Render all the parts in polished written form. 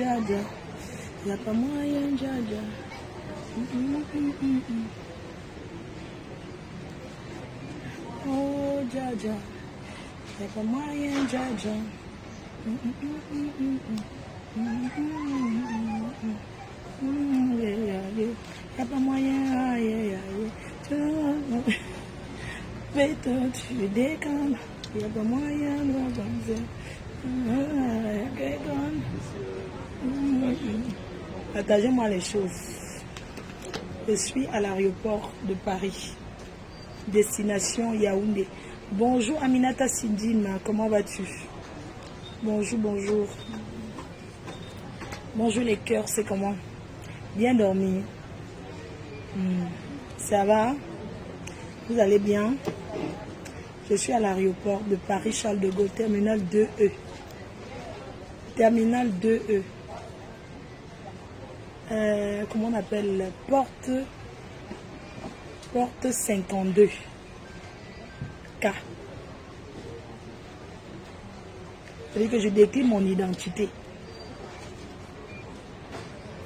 Jaja. Y'a pas moyen, Jaja. Oh, Jaja. Y'a pas moyen, Jaja. Y'a pas moyen, Fais-toi, tu déconnes. Y'a pas moyen, Partagez-moi les choses. Je suis à l'aéroport de Paris. Destination Yaoundé. Bonjour Aminata Sindine, comment vas-tu? Bonjour, bonjour. Bonjour les cœurs, c'est comment? Bien dormi? Ça va? Vous allez bien? Je suis à l'aéroport de Paris Charles de Gaulle, terminal 2E. Terminal 2E. Comment on appelle? Porte 52. K. C'est-à-dire que je décris mon identité.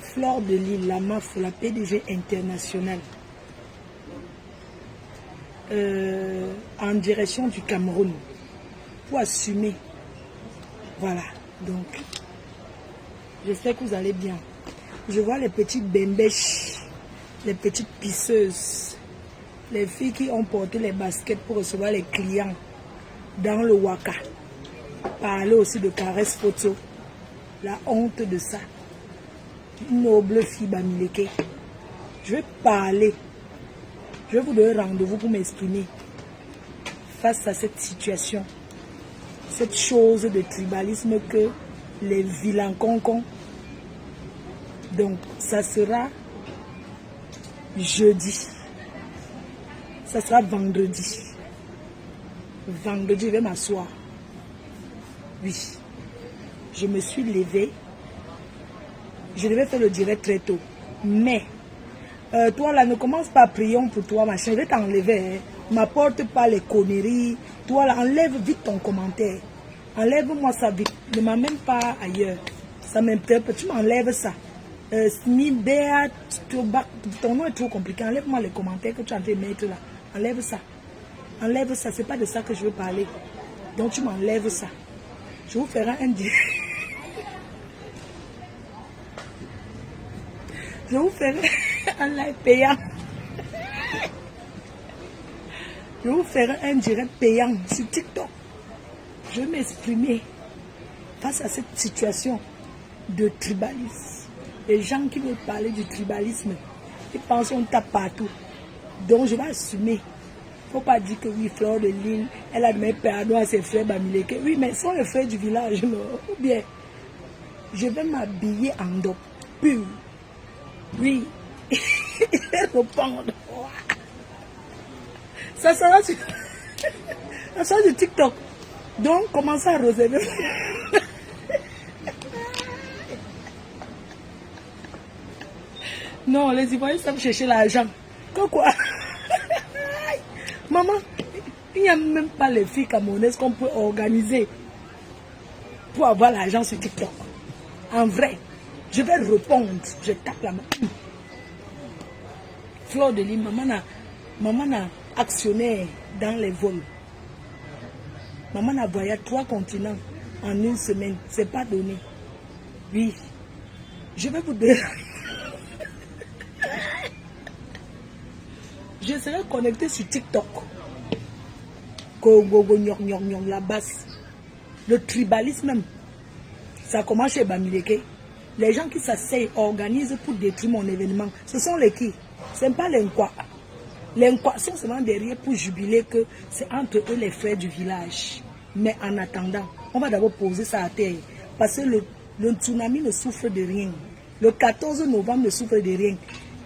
Flore de Lille, la MAF, la PDG internationale. En direction du Cameroun. Pour assumer. Voilà. Donc, j'espère que vous allez bien. Je vois les petites bembèches, les petites pisseuses, les filles qui ont porté les baskets pour recevoir les clients dans le Waka. Parler aussi de caresses photo. La honte de ça. Une noble fille Bamileke. Je vais parler. Je vais vous donner rendez-vous pour m'exprimer face à cette situation. Cette chose de tribalisme que les vilains concons. Donc, ça sera jeudi. Ça sera vendredi. Vendredi, je vais m'asseoir. Oui. Je me suis levée. Je devais faire le direct très tôt. Mais, toi là, ne commence pas à prier pour toi, machin. Je vais t'enlever. Hein. M'apporte pas les conneries. Toi là, enlève vite ton commentaire. Enlève-moi ça vite. Ne m'amène pas ailleurs. Ça m'importe. Tu m'enlèves ça. Smibéa, ton nom est trop compliqué. Enlève-moi les commentaires que tu es en train de mettre là. Enlève ça. Enlève ça. C'est pas de ça que je veux parler. Donc tu m'enlèves ça. Je vous ferai un direct. Je vous ferai un live payant. Je vous ferai un direct payant sur TikTok. Je vais m'exprimer face à cette situation de tribalisme. Les gens qui veulent parler du tribalisme, ils pensent qu'on tape partout. Donc je vais assumer. Il ne faut pas dire que oui, Flore de Lille, elle a demandé pardon à ses frères Bamileke. Oui, mais sont les frères du village. Non. Ou bien, je vais m'habiller en dos pur. Oui. Il va répondre. Ça sera sur TikTok. Donc, commencez à réserver. Non, les Ivoiriens savent chercher l'argent. Quoi? Maman, il n'y a même pas les filles camerounaises qu'on peut organiser pour avoir l'argent sur TikTok. En vrai, je vais répondre. Je tape la main. Flore de Lille, maman a actionnaire dans les vols. Maman a voyagé 3 continents en une semaine. C'est pas donné. Oui. Je vais vous donner. Je serai connecté sur TikTok. La basse. Le tribalisme même. Ça commence chez Bamileke. Les gens qui s'asseyent organisent pour détruire mon événement. Ce sont les qui? Ce n'est pas les Nkwa. Les Nkwa sont seulement derrière pour jubiler que c'est entre eux les frères du village. Mais en attendant, on va d'abord poser ça à terre. Parce que le tsunami ne souffre de rien. Le 14 novembre ne souffre de rien.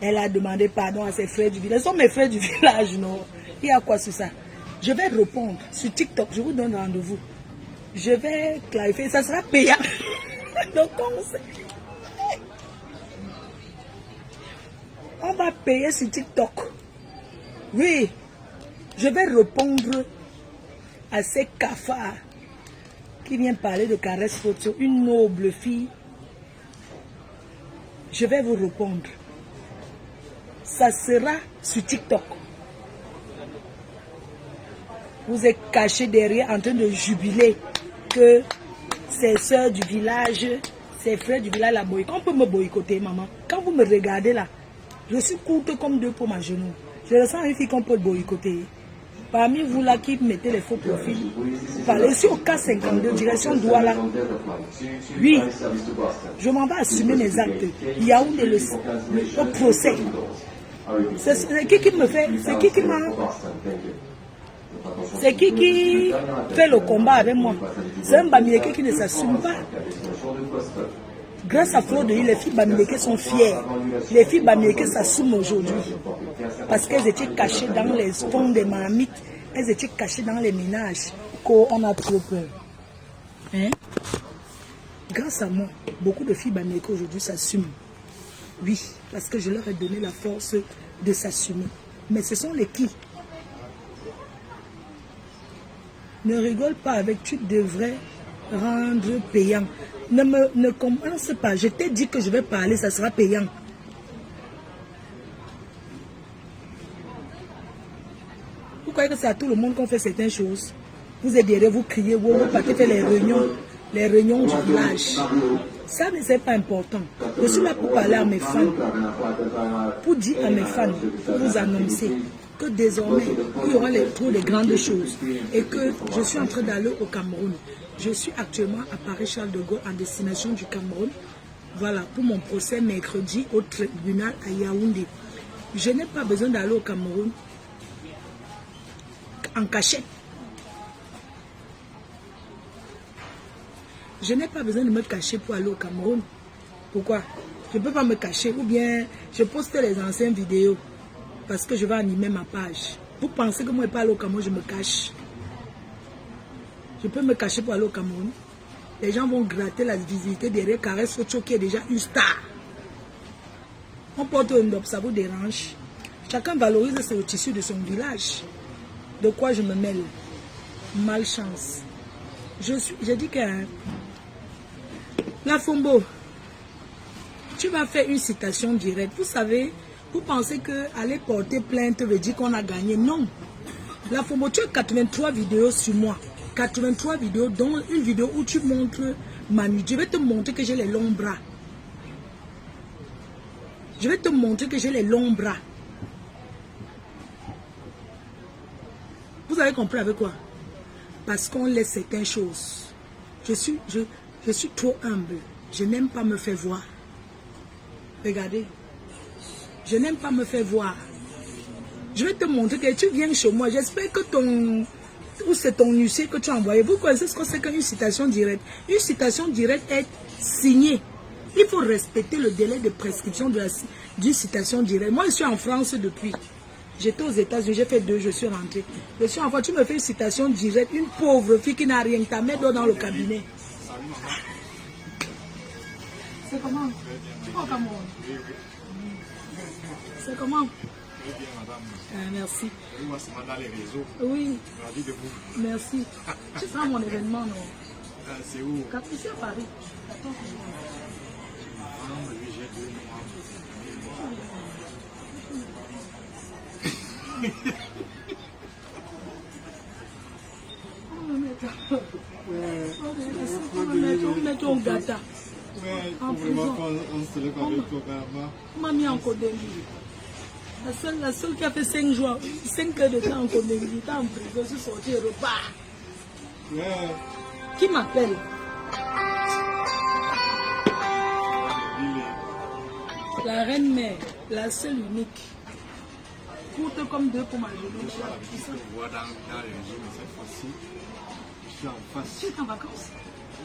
Elle a demandé pardon à ses frères du village. Ce sont mes frères du village, non? Il y a quoi sur ça? Je vais répondre sur TikTok. Je vous donne rendez-vous. Je vais clarifier. Ça sera payant. Donc, on va payer sur TikTok. Oui. Je vais répondre à ces cafards qui viennent parler de caresses photo. Une noble fille je vais vous répondre. Ça sera sur TikTok. Vous êtes caché derrière en train de jubiler que ces soeurs du village, ces frères du village la boycottent. On peut me boycotter, maman. Quand vous me regardez là, je suis courte comme deux pommes à genoux. Je ressens une fille qu'on peut boycotter. Parmi vous là qui mettez les faux profils, vous parlez sur au cas 52, direction Douala. Oui, je m'en vais assumer mes actes. Il y a où le procès. C'est qui me fait, c'est qui m'a... C'est qui fait le combat avec moi. C'est un Bamileke qui ne s'assume pas. Grâce à Flo de Lille, les filles Bamileke sont fières. Les filles Bamileke s'assument aujourd'hui. Parce qu'elles étaient cachées dans les fonds des marmites. Elles étaient cachées dans les ménages. On a trop peur. Hein? Grâce à moi, beaucoup de filles Bamileke aujourd'hui s'assument. Oui, parce que je leur ai donné la force de s'assumer. Mais ce sont les qui? Ne rigole pas avec, tu devrais rendre payant. Ne commence pas. Je t'ai dit que je vais parler, ça sera payant. Vous croyez que c'est à tout le monde qu'on fait certaines choses? Vous êtes derrière, vous criez, vous partez faire les réunions du village. Ça, c'est pas important. Je suis là pour parler à mes fans. Pour dire à mes fans, pour vous annoncer que désormais, il y aura trop de grandes choses. Et que je suis en train d'aller au Cameroun. Je suis actuellement à Paris-Charles de Gaulle en destination du Cameroun. Voilà, pour mon procès mercredi au tribunal à Yaoundé. Je n'ai pas besoin d'aller au Cameroun en cachette. Je n'ai pas besoin de me cacher pour aller au Cameroun. Pourquoi? Je ne peux pas me cacher. Ou bien, je poste les anciennes vidéos. Parce que je vais animer ma page. Vous pensez que moi, je ne peux pas aller au Cameroun, je me cache. Je peux me cacher pour aller au Cameroun. Les gens vont gratter la visibilité derrière Caresse Ocho qui est déjà une star. On porte un dope, ça vous dérange. Chacun valorise le tissu de son village. De quoi je me mêle? Malchance. Je dis que... La Fombo, tu vas faire une citation directe. Vous savez, vous pensez qu'aller porter plainte veut dire qu'on a gagné. Non. La Fombo, tu as 83 vidéos sur moi. 83 vidéos, dont une vidéo où tu montres Manu. Je vais te montrer que j'ai les longs bras. Je vais te montrer que j'ai les longs bras. Vous avez compris avec quoi? Parce qu'on laisse certaines choses. Je suis trop humble. Je n'aime pas me faire voir. Regardez. Je n'aime pas me faire voir. Je vais te montrer que tu viens chez moi. J'espère que ou c'est ton huissier que tu as envoyé. Vous connaissez ce que c'est qu'une citation directe? Une citation directe est signée. Il faut respecter le délai de prescription d'une citation directe. Moi, je suis en France depuis. J'étais aux États-Unis, j'ai fait 2, je suis rentrée. Je suis en France, tu me fais une citation directe. Une pauvre fille qui n'a rien, ta mère dort dans le cabinet. C'est comment? C'est comment? Merci. Oui. Merci. Tu seras mon événement, non? C'est où? Ici à Paris. On met ton gâteau. En prison. On m'a mis en Côte La seule qui a fait 5 jours, 5 heures de temps en Côte d'Ivoire, était en prison, je suis sorti et repart. Qui m'appelle? La reine mère, la seule unique. Courte comme 2 pour ma journée. Je te vois dans le régime cette fois-ci. Je suis en face. Tu es en vacances?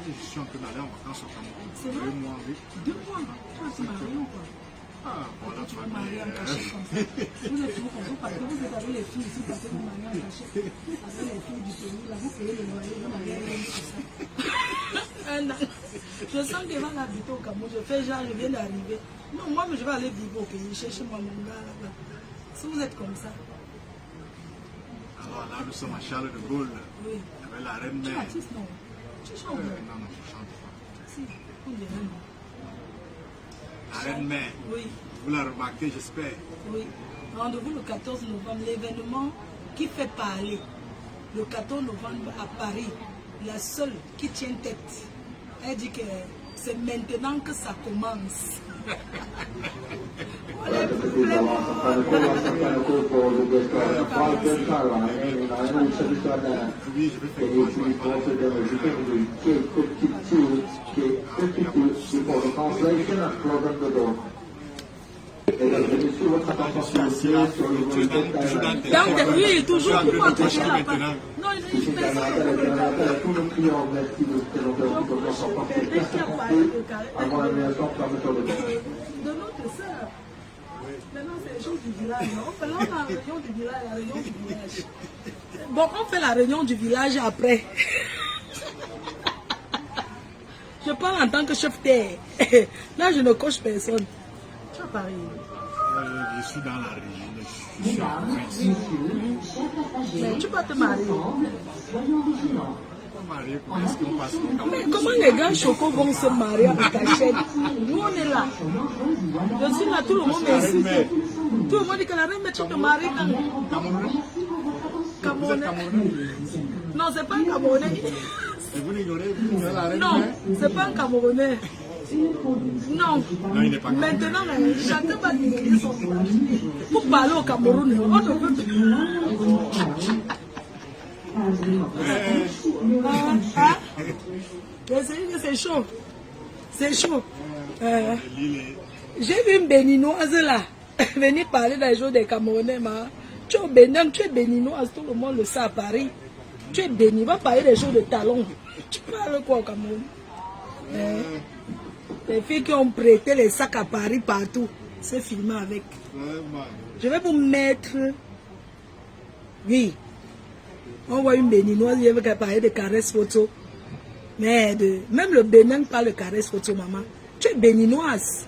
Je suis en train d'aller en vacances au Cameroun. C'est vrai? 2 mois, oui. 2 mois? Tu vas te marier ou quoi? Ah, voilà, tu vas marier en cachette comme ça. Vous êtes toujours comme ça parce que vous êtes avec les filles ici parce que vous mariez en cachette. Avec les filles du pays, là, vous payez le loyer, vous mariez avec ça. Je sens qu'elle va l'habiter au Cameroun. Je fais genre, je viens d'arriver. Non, moi, je vais aller vivre au pays, chercher moi mon gars là-bas. Si vous êtes comme ça. Alors là, nous sommes à Charles de Gaulle. Oui. Avec la reine Tu es mère. artiste, non? Tu chantes? Non, je chante pas. Si, on dirait non. La reine-mère. Oui. Vous la remarquez, j'espère. Oui. Rendez-vous le 14 novembre. L'événement qui fait parler. Le 14 novembre à Paris. La seule qui tient tête. Elle dit que c'est maintenant que ça commence. Oui, je vais faire quoi? Donc, oui, toujours pour m'entoucher la part. Maintenant. Non, je fais ça pour regarder. Dès qu'il y a parlé de notre sœur. Maintenant, c'est les choses du village. On fait la réunion du village, la réunion du village. Bon, on fait la réunion du village après. Je parle en tant que chef terre. Là, je ne coche personne. Tu vas Paris. Je suis dans la région. Je suis en France. Mais tu vas te marier. Marié, est-ce qu'on passe au Cameroun? Mais comment les gars chocos vont se marier à Cachette? Nous, on est là. Je suis là, tout le monde est ici. Tout le monde dit que la reine, mais tu te maries quand? Cameroun? Vous êtes Camerounais. Camerounais? Non, c'est pas un Camerounais. Et vous l'ignorez, vous ignorez la reine? Non, c'est pas un Camerounais. Non. Non, il n'est pas Camerounais. Maintenant, chacun va dire son village. Pour parler au Cameroun, on ne peut plus. C'est chaud. C'est chaud. J'ai vu une béninoise là venir parler dans les jours des Camerounais. Tu es bénin, tu es béninoise, tout le monde le sait à Paris. Tu es béni, va parler des jours de talons. Tu parles quoi au Cameroun? Les filles qui ont prêté les sacs à Paris partout, c'est filmé avec. Je vais vous mettre. Oui. On voit une béninoise, il veut parler de caresses photo. Mais même le Bénin parle de caresses photo, maman. Tu es béninoise.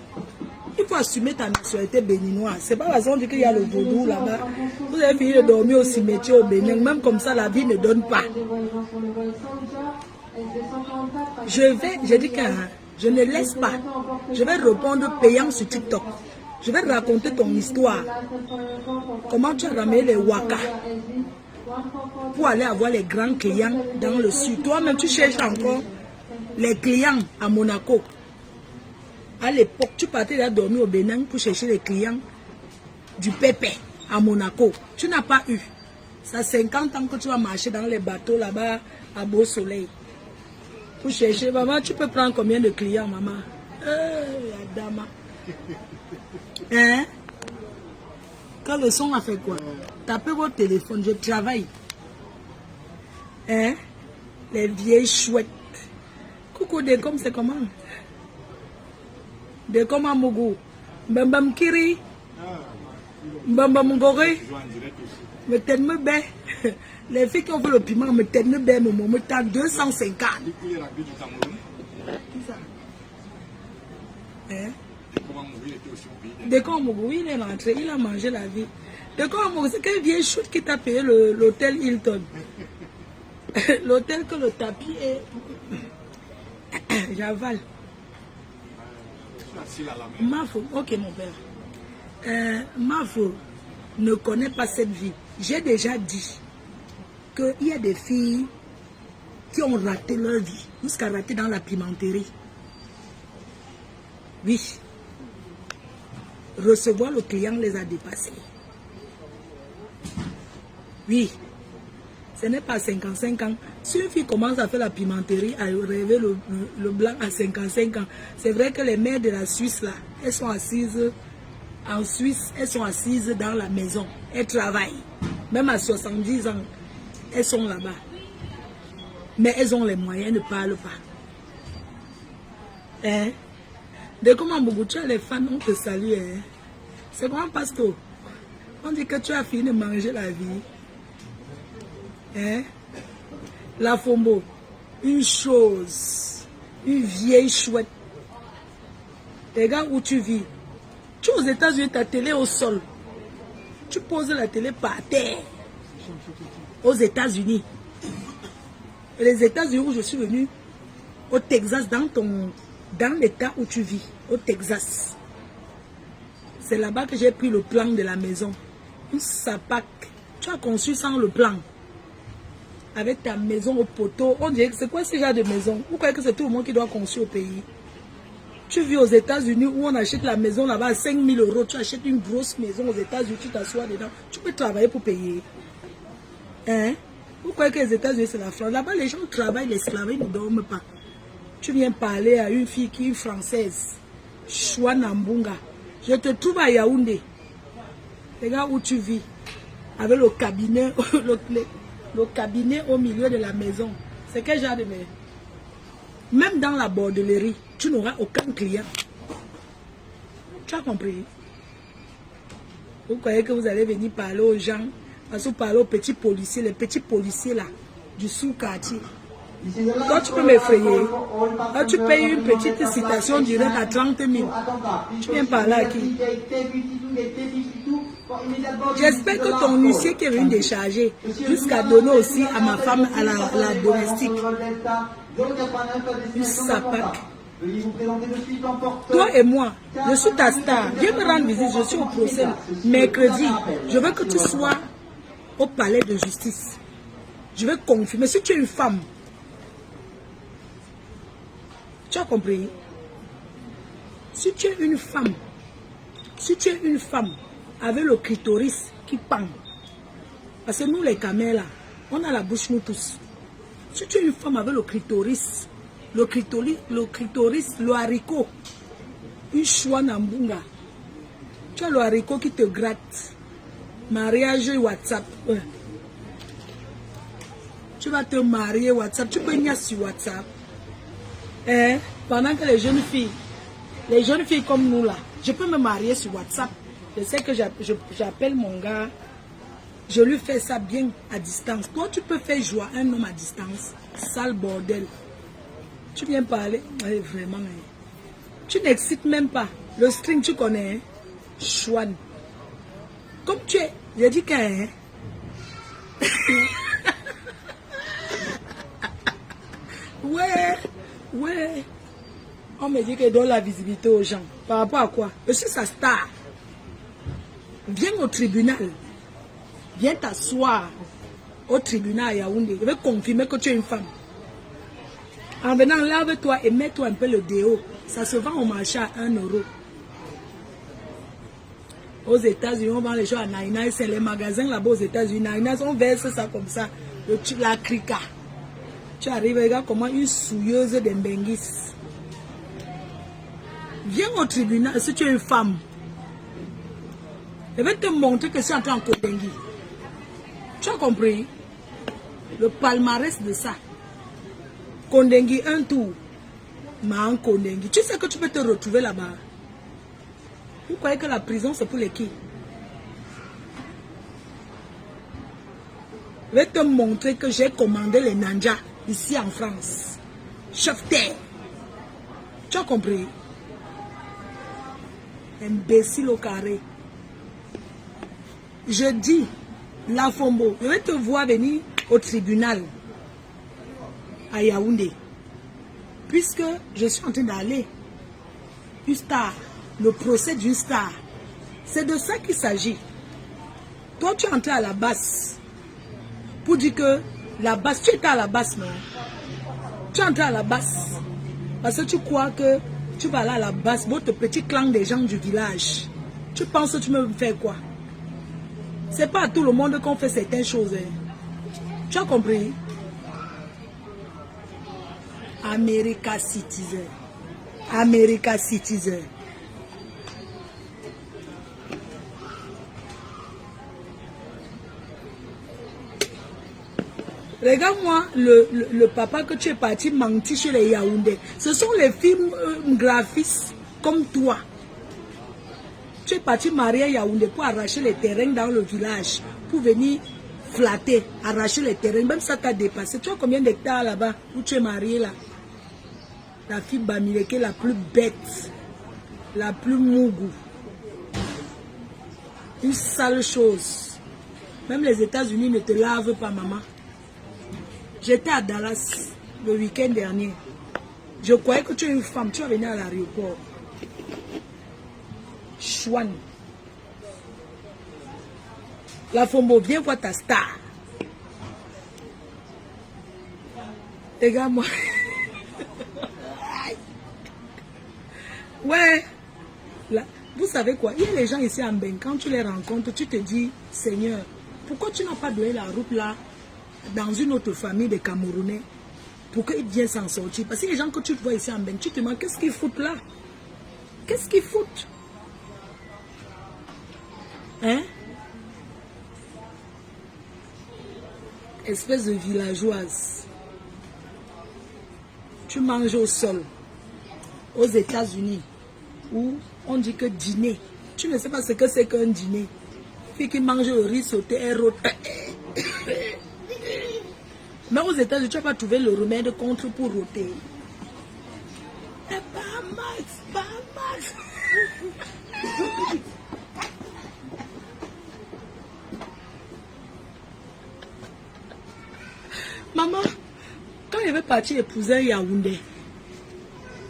Il faut assumer ta nationalité béninoise. C'est pas parce qu'on dit qu'il y a le vaudou là-bas. Vous avez fini de dormir au cimetière au Bénin. Même comme ça, la vie ne donne pas. Je dis que je ne laisse pas. Je vais répondre payant sur TikTok. Je vais raconter ton histoire. Comment tu as ramené les Waka pour aller avoir les grands clients dans le sud. Toi-même, tu cherches encore les clients à Monaco. À l'époque, tu partais là dormir au Bénin pour chercher les clients du Pépé à Monaco. Tu n'as pas eu. Ça 50 ans que tu vas marcher dans les bateaux là-bas à beau soleil. Pour chercher, maman, tu peux prendre combien de clients, maman? La dame. Hein? Quand le son a fait quoi? Tapez votre téléphone, je travaille. Hein? Les vieilles chouettes. Coucou, des comme c'est comment? Des comme à Mougou. Mbambam Kiri. Mbambam Goré. Me tenne bé. Les filles qui ont fait le piment me tenne bé, me tente 250. Hein? De quand Mougou, il est rentré, il a mangé la vie. De quand Mougou, c'est quelle vieille chute qui t'a payé l'hôtel Hilton? L'hôtel que le tapis est. J'avale. Mafo, ok mon père. Mafo ne connaît pas cette vie. J'ai déjà dit qu'il y a des filles qui ont raté leur vie, jusqu'à rater dans la pimenterie. Oui. Recevoir le client les a dépassés. Oui. Ce n'est pas 55 ans. Si une fille commence à faire la pimenterie, à rêver le blanc à 55 ans, c'est vrai que les mères de la Suisse, là, elles sont assises en Suisse, elles sont assises dans la maison. Elles travaillent. Même à 70 ans, elles sont là-bas. Mais elles ont les moyens, elles ne parlent pas. Hein? De comment beaucoup tu as les fans, on te salue. Hein? C'est comment, pasteur? On dit que tu as fini de manger la vie. Hein? La Fombo, une chose, une vieille chouette. Regarde où tu vis. Tu es aux États-Unis, ta télé au sol. Tu poses la télé par terre. Aux États-Unis. Les États-Unis où je suis venue, au Texas, dans l'état où tu vis, au Texas. C'est là-bas que j'ai pris le plan de la maison. Une sapac. Tu as conçu sans le plan. Avec ta maison au poteau. On dirait que c'est quoi ce genre de maison? Vous croyez que c'est tout le monde qui doit construire au pays? Tu vis aux États-Unis où on achète la maison là-bas à 5 000 €. Tu achètes une grosse maison aux États-Unis, tu t'assois dedans. Tu peux travailler pour payer. Hein? Vous croyez que les États-Unis c'est la France? Là-bas les gens travaillent, l'esclavage, ils ne dorment pas. Tu viens parler à une fille qui est française. Chouanambunga. Je te trouve à Yaoundé. Regarde où tu vis. Avec le cabinet, le cabinet au milieu de la maison. C'est quel genre de maison? Même dans la bordellerie, tu n'auras aucun client. Tu as compris? Vous croyez que vous allez venir parler aux gens, parce que vous parlez aux petits policiers, les petits policiers là, du sous-quartier. Toi, tu peux m'effrayer. Là, tu payes une petite citation directe à 30 000. Tu viens parler à qui? J'espère que ton huissier qui est venu décharger, jusqu'à donner aussi à ma femme, à la domestique, une sapac. Toi et moi, je suis ta star. Viens me rendre visite, je suis au procès mercredi. Je veux que tu sois au palais de justice. Je vais confirmer. Si tu es une femme, tu as compris? Si tu es une femme, avec le clitoris qui pend, parce que nous les camels là, on a la bouche nous tous. Si tu es une femme avec le clitoris, le haricot, une chouanambunga, tu as le haricot qui te gratte, mariage WhatsApp, tu vas te marier WhatsApp, tu peux venir sur WhatsApp. Pendant que les jeunes filles comme nous là, je peux me marier sur WhatsApp. Je sais que j'appelle mon gars, je lui fais ça bien à distance. Toi, tu peux faire jouer un homme à distance. Sale bordel. Tu viens parler, vraiment. Tu n'excites même pas. Le string, tu connais, Chouane. Comme tu es, j'ai dit qu'un. Ouais. On me dit qu'elle donne la visibilité aux gens. Par rapport à quoi? Je suis sa star. Viens au tribunal. Viens t'asseoir au tribunal à Yaoundé. Je vais confirmer que tu es une femme. En venant, lave-toi et mets-toi un peu le déo. Ça se vend au marché à 1 €. Aux États-Unis, on vend les choses à 99. C'est les magasins là-bas aux États-Unis. 99, on verse ça comme ça. La crica. Tu arrives, regarde comment une souilleuse d'Embengis. Viens au tribunal si tu es une femme. Je vais te montrer que c'est en train de Kondengui. Tu as compris? Le palmarès de ça. Kondengui, un tour. Maan Kondengui. Tu sais que tu peux te retrouver là-bas. Vous croyez que la prison c'est pour les qui? Je vais te montrer que j'ai commandé les nanjas ici en France. Chef-terre. Tu as compris? Imbécile au carré. Je dis, la Fombo, je vais te voir venir au tribunal à Yaoundé. Puisque je suis en train d'aller. Une star. Le procès d'une star. C'est de ça qu'il s'agit. Toi, tu es entré à la basse. Pour dire que la basse, tu étais à la basse, non? Tu es entré à la basse. Parce que tu crois que tu vas aller à la basse, votre petit clan des gens du village. Tu penses que tu peux me faire quoi? C'est pas à tout le monde qu'on fait certaines choses. Tu as compris? America Citizen. America Citizen. Regarde-moi le papa que tu es parti mentir chez les Yaoundé. Ce sont les films graphistes comme toi. Tu es parti marier à Yaoundé pour arracher les terrains dans le village. Pour venir flatter, arracher les terrains. Même ça t'a dépassé. Tu as combien d'hectares là-bas où tu es marié là? La fille Bamileke la plus bête. La plus mougou. Une sale chose. Même les États-Unis ne te lavent pas, maman. J'étais à Dallas le week-end dernier. Je croyais que tu es une femme. Tu vas venir à l'aéroport. Chouane. La Fombo, viens voir ta star. Regarde-moi. Ouais. Là, vous savez quoi? Il y a les gens ici en Mbeng, quand tu les rencontres, tu te dis, Seigneur, pourquoi tu n'as pas donné la route là dans une autre famille de Camerounais pour qu'ils viennent s'en sortir? Parce que les gens que tu vois ici en Mbeng, tu te demandes qu'est-ce qu'ils foutent là? Qu'est-ce qu'ils foutent? Hein? Espèce de villageoise. Tu manges au sol. Aux États-Unis, où on dit que dîner. Tu ne sais pas ce que c'est qu'un dîner. Puis qui mange le riz sauté et rôti. Mais aux États-Unis, tu n'as pas trouvé le remède contre pour rôter. C'est pas mal, c'est pas mal. Maman, quand il avait parti épouser un Yaoundé,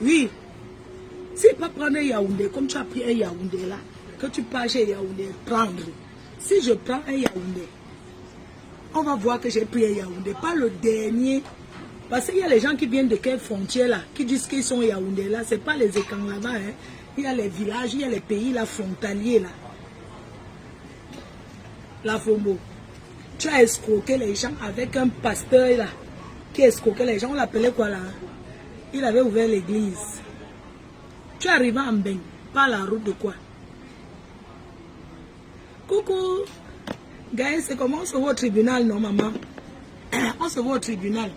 oui, si pas prendre un Yaoundé, comme tu as pris un Yaoundé là, que tu pars chez Yaoundé, prendre. Si je prends un Yaoundé, on va voir que j'ai pris un Yaoundé, pas le dernier. Parce qu'il y a les gens qui viennent de quelle frontière là, qui disent qu'ils sont Yaoundé là, c'est pas les écans là-bas, hein. Il y a les villages, il y a les pays là, frontaliers là. La Fombo. Tu as escroqué les gens avec un pasteur là, qui escroquait les gens, on l'appelait quoi là? Il avait ouvert l'église. Tu es arrivé en Mbeng, par la route de quoi? Coucou! Guys, c'est comment on se voit au tribunal, non maman? On se voit au tribunal.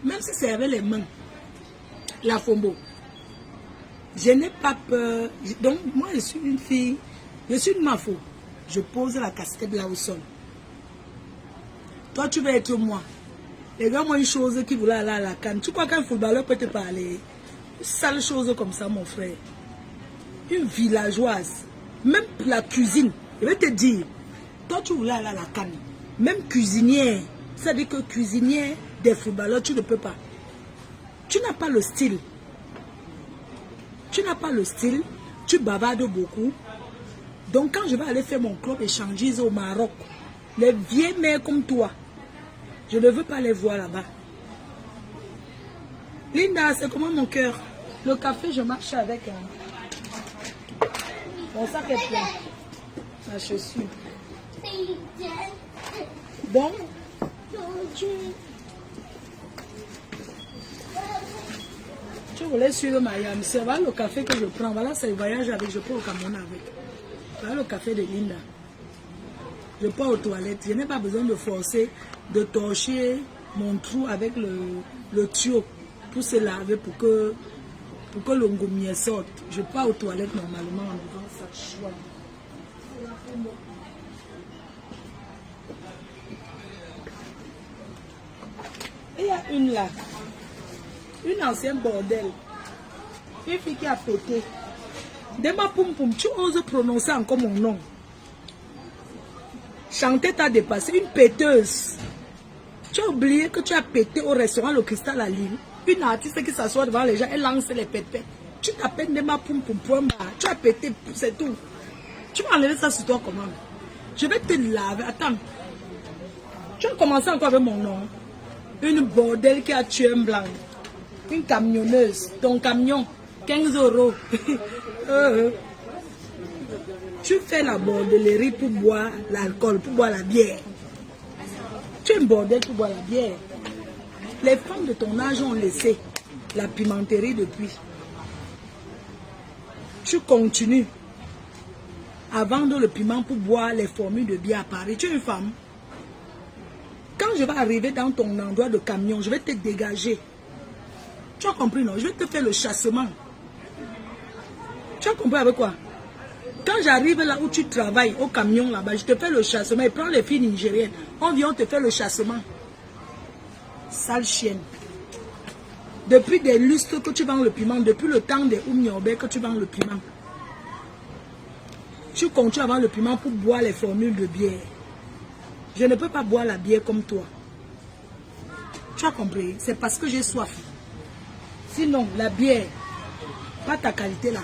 Même si c'est avec les mains. La Fombo. Je n'ai pas peur. Donc, moi, je suis une fille. Je suis une mafo. Je pose la casquette là au sol. Toi, tu vas être moi. Les gars, moi, une chose qui voulait aller à la canne. Tu crois qu'un footballeur peut te parler? Une sale chose comme ça, mon frère. Une villageoise. Même la cuisine. Je vais te dire. Toi, tu voulais aller à la canne. Même cuisinière. Ça veut dire que cuisinière des footballeurs, tu ne peux pas. Tu n'as pas le style. Tu n'as pas le style. Tu bavardes beaucoup. Donc, quand je vais aller faire mon club échangiste au Maroc, les vieilles mères comme toi, je ne veux pas les voir là-bas. Linda, c'est comment mon cœur? Le café, je marche avec. Mon sac est plein. Ma chaussure. Bon. Tu voulais suivre Miami. C'est voilà le café que je prends. Voilà, c'est le voyage avec. Je prends au Cameroun avec. Voilà le café de Linda. Je pars aux toilettes. Je n'ai pas besoin de forcer, de torcher mon trou avec le tuyau pour se laver, pour que le ngoumier sorte. Je pars aux toilettes normalement en devant ça. Choix. Il y a une là. Une ancienne bordel. Une fille qui a pété. Dema Poum Poum, tu oses prononcer encore mon nom. Chanter t'a dépassé. Une péteuse. Tu as oublié que tu as pété au restaurant Le Cristal à Lille. Une artiste qui s'assoit devant les gens, elle lance les pétés. Tu t'appelles Dema Poum Poum Poum. Tu as pété, c'est tout. Tu vas enlever ça sur toi comment? Je vais te laver. Attends. Tu as commencé encore avec mon nom. Une bordel qui a tué un blanc. Une camionneuse. Ton camion, 15 €. Tu fais la bordellerie pour boire l'alcool, pour boire la bière. Tu es un bordel pour boire la bière. Les femmes de ton âge ont laissé la pimenterie depuis. Tu continues à vendre le piment pour boire les formules de bière à Paris. Tu es une femme. Quand je vais arriver dans ton endroit de camion, je vais te dégager. Tu as compris, non? Je vais te faire le chassement. Tu as compris avec quoi? Quand j'arrive là où tu travailles, au camion là-bas, je te fais le chassement. Et prends les filles nigériennes. On vient te faire le chassement. Sale chienne. Depuis des lustres que tu vends le piment, depuis le temps des Oumniobé que tu vends le piment, tu continues à vendre le piment pour boire les formules de bière. Je ne peux pas boire la bière comme toi. Tu as compris? C'est parce que j'ai soif. Sinon, la bière, Pas ta qualité là.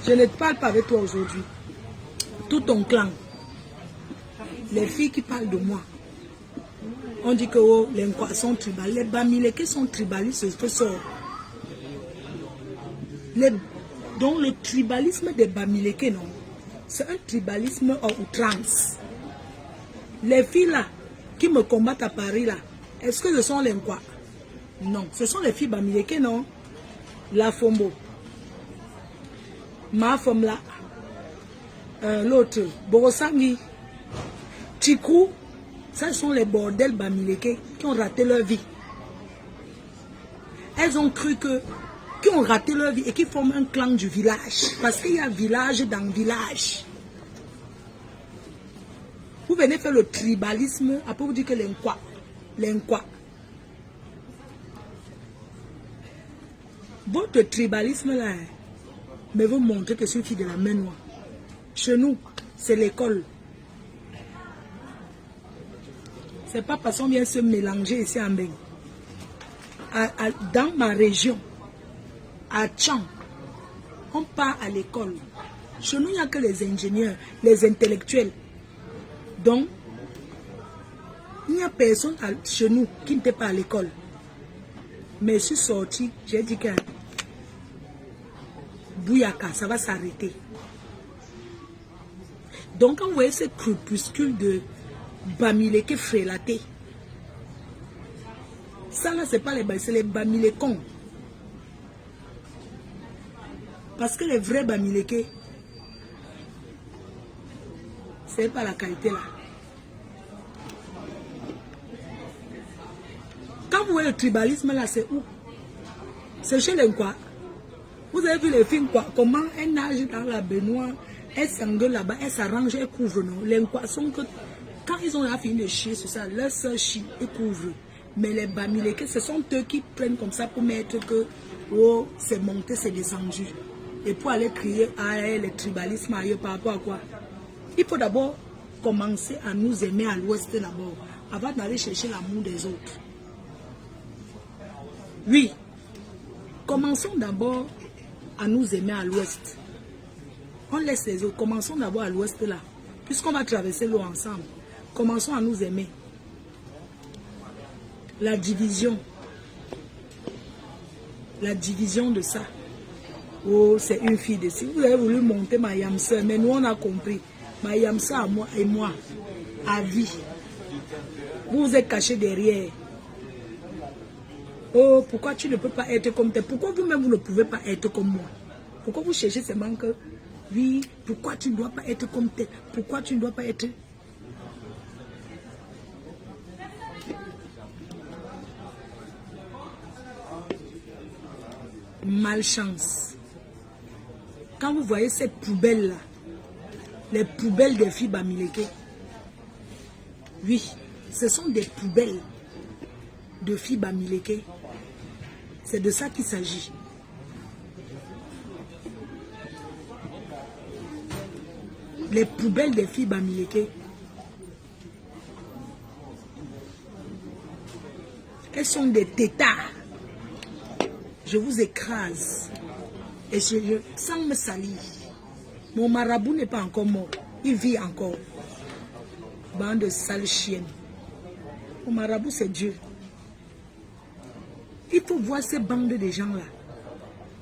Je ne parle pas avec toi aujourd'hui. Tout ton clan. Les filles qui parlent de moi. On dit que oh, les Nkwa sont tribales. Les Bamileke sont tribalistes, c'est ça. Donc le tribalisme des Bamileke, non. C'est un tribalisme en outrance. Les filles là, qui me combattent à Paris là, est-ce que ce sont les Nkwa? Non, ce sont les filles Bamileke, non. La Fombo. Ma femme là. L'autre, Borosangi. Chikou. Ça sont les bordels Bamileke qui ont raté leur vie. Elles ont cru que, qui ont raté leur vie et qui forment un clan du village. Parce qu'il y a village dans village. Vous venez faire le tribalisme, après vous dites que les Nkwa. Votre tribalisme là, mais vous montrez que c'est une fille de la main noire. Chez nous, c'est l'école. C'est pas parce qu'on vient se mélanger ici en Beng. Dans ma région, à Tchang, on part à l'école. Chez nous, il n'y a que les ingénieurs, les intellectuels. Donc, il n'y a personne chez nous qui n'était pas à l'école. Mais je suis sorti, j'ai dit que Bouyaka, ça va s'arrêter. Donc, quand vous voyez ce crépuscule de Bamileke frélaté, ça là, c'est pas les Bamileke, c'est les Bamilekons. Parce que les vrais Bamileke, c'est pas la qualité là. Quand vous voyez le tribalisme là, c'est où? C'est chez les Nkwa. Vous avez vu les films quoi? Comment elles nagent dans la baignoire, elles s'engueulent là-bas, elles s'arrangent, elles couvrent. Non? Les Nkwa sont que quand ils ont fini de chier sur ça, leur soeur chie et couvre. Mais les Bamileke, ce sont eux qui prennent comme ça pour mettre que oh, c'est monté, c'est descendu. Et pour aller crier à les tribalismes ailleurs par rapport à quoi? Il faut d'abord commencer à nous aimer à l'ouest d'abord, avant d'aller chercher l'amour des autres. Oui, commençons d'abord à nous aimer à l'ouest. On laisse les autres, commençons d'abord à l'ouest là, puisqu'on va traverser l'eau ensemble. Commençons à nous aimer. La division de ça. Oh, c'est une fille de si. Vous avez voulu monter ma yamsa, mais nous on a compris. Ma yamsa à moi et moi, à vie. Vous vous êtes caché derrière. Oh, pourquoi tu ne peux pas être comme tel? Pourquoi vous-même vous ne pouvez pas être comme moi? Pourquoi vous cherchez seulement que, oui, pourquoi tu ne dois pas être comme tel? Pourquoi tu ne dois pas être... Malchance. Quand vous voyez cette poubelle là, les poubelles des filles Bamileke, oui, ce sont des poubelles de filles Bamileke. C'est de ça qu'il s'agit. Les poubelles des filles Bamileke, elles sont des têtards. Je vous écrase. Et sans me salir. Mon marabout n'est pas encore mort. Il vit encore. Bande de sales chiennes. Mon marabout, c'est Dieu. Il faut voir ces bandes de gens-là.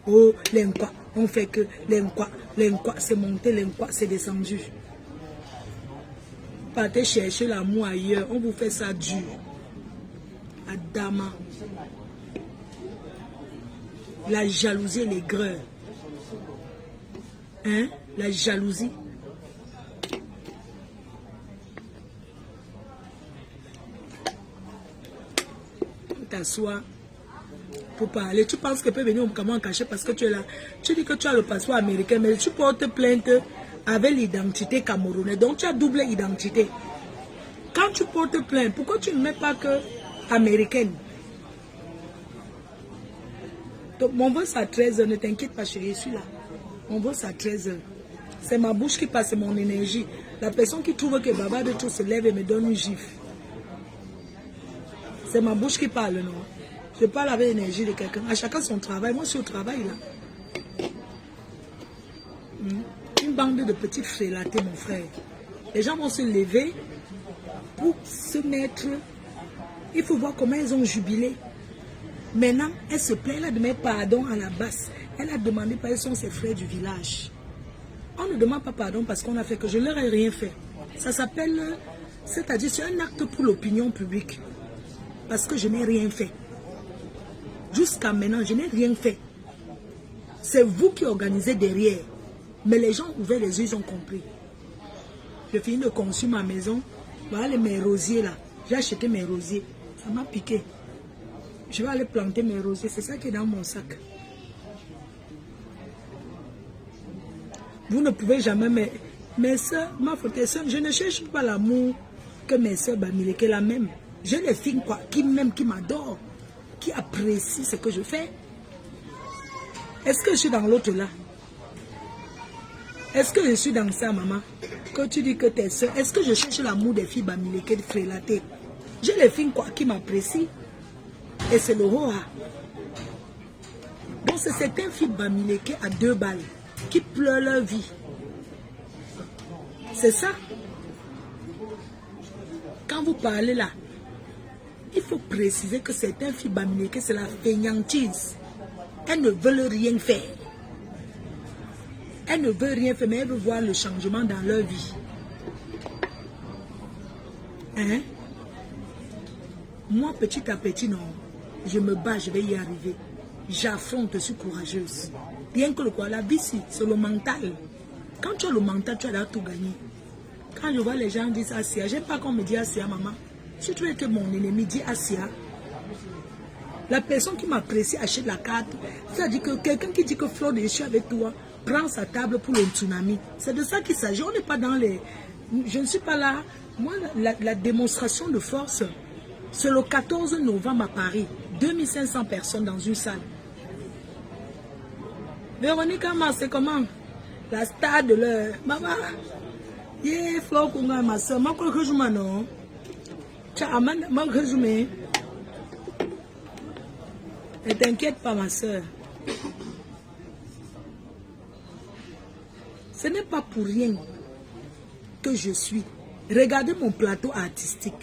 Oh, les Nkwa, on fait que les Nkwa c'est monté, les Nkwa c'est descendu. Partez chercher l'amour ailleurs, on vous fait ça dur. Adama. La jalousie et l'aigreur. Hein? La jalousie. T'assois pour parler. Tu penses que peut venir au Cameroun caché parce que tu es là. Tu dis que tu as le passeport américain, mais tu portes plainte avec l'identité camerounaise. Donc tu as double identité. Quand tu portes plainte, pourquoi tu ne mets pas que américaine? Donc, mon vol c'est à 13h, ne t'inquiète pas chérie, je suis là. Mon vol c'est à 13h. C'est ma bouche qui passe, c'est mon énergie. La personne qui trouve que Baba de tout se lève et me donne une gifle. C'est ma bouche qui parle, non? Je parle avec l'énergie de quelqu'un. À chacun son travail. Moi, je suis au travail, là. Une bande de petites frélatés, mon frère. Les gens vont se lever pour se mettre. Il faut voir comment elles ont jubilé. Maintenant, elle se plaint, elle a demandé pardon à la basse. Elle a demandé quels sont ses frères du village. On ne demande pas pardon parce qu'on a fait que je leur ai rien fait. Ça s'appelle, c'est-à-dire c'est un acte pour l'opinion publique. Parce que je n'ai rien fait. Jusqu'à maintenant, je n'ai rien fait. C'est vous qui organisez derrière. Mais les gens ont ouvert les yeux, ils ont compris. J'ai fini de construire ma maison. Voilà mes rosiers là. J'ai acheté mes rosiers. Ça m'a piqué. Je vais aller planter mes rosiers. C'est ça qui est dans mon sac. Vous ne pouvez jamais... Mes soeurs, ma faute soeur, je ne cherche pas l'amour que mes soeurs Bamileke la même. J'ai les filles quoi, qui m'aiment, qui m'adorent, qui apprécient ce que je fais. Est-ce que je suis dans l'autre là? Est-ce que je suis dans ça, maman? Quand tu dis que tes soeurs, est-ce que je cherche l'amour des filles Bamileke, de frélaté? J'ai les filles quoi, qui m'apprécient. Et c'est le Roha. Donc c'est certaines filles Bamileke à 2 balles qui pleurent leur vie. C'est ça. Quand vous parlez là, il faut préciser que certaines filles Bamileke, c'est la fainéantise. Elles ne veulent rien faire. Elles ne veulent rien faire, mais elles veulent voir le changement dans leur vie. Hein? Moi, petit à petit, non. Je me bats, je vais y arriver. J'affronte, je suis courageuse. Rien que le quoi, la vie, c'est le mental. Quand tu as le mental, tu as tout gagné. Quand je vois les gens dire Asia, j'aime pas qu'on me dise Asia, maman. Si tu es mon ennemi, dis Asia. La personne qui m'apprécie achète la carte. C'est-à-dire que quelqu'un qui dit que Flo, je suis avec toi, prend sa table pour le tsunami. C'est de ça qu'il s'agit. On n'est pas dans les... Je ne suis pas là. Moi, la démonstration de force, c'est le 14 novembre à Paris. 2500 personnes dans une salle. Véronique Ama, c'est comment? La star de l'heure. Maman, yeah, Flo Kunga, ma soeur. Ma quoi que je m'en non? Ma que je m'en. Ne t'inquiète pas, ma soeur. Ce n'est pas pour rien que je suis. Regardez mon plateau artistique.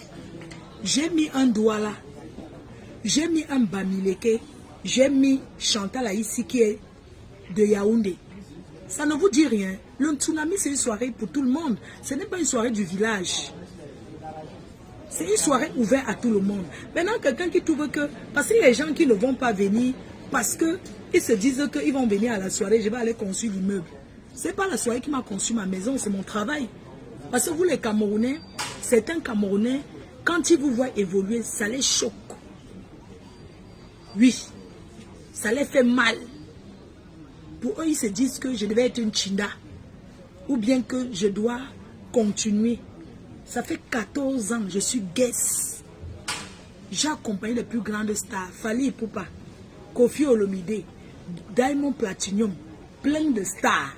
J'ai mis un doigt là. J'ai mis un Bamileke. J'ai mis Chantal ici qui est de Yaoundé. Ça ne vous dit rien. Le tsunami, c'est une soirée pour tout le monde. Ce n'est pas une soirée du village. C'est une soirée ouverte à tout le monde. Maintenant, quelqu'un qui trouve que... Parce que les gens qui ne vont pas venir, parce qu'ils se disent qu'ils vont venir à la soirée, je vais aller construire l'immeuble. Ce n'est pas la soirée qui m'a construit ma maison, c'est mon travail. Parce que vous, les Camerounais, certains Camerounais, quand ils vous voient évoluer, ça les choque. Oui, ça les fait mal. Pour eux, ils se disent que je devais être une Chinda. Ou bien que je dois continuer. Ça fait 14 ans, je suis guest. J'ai accompagné les plus grandes stars. Fally Ipupa, Kofi Olomide, Diamond Platinum, plein de stars.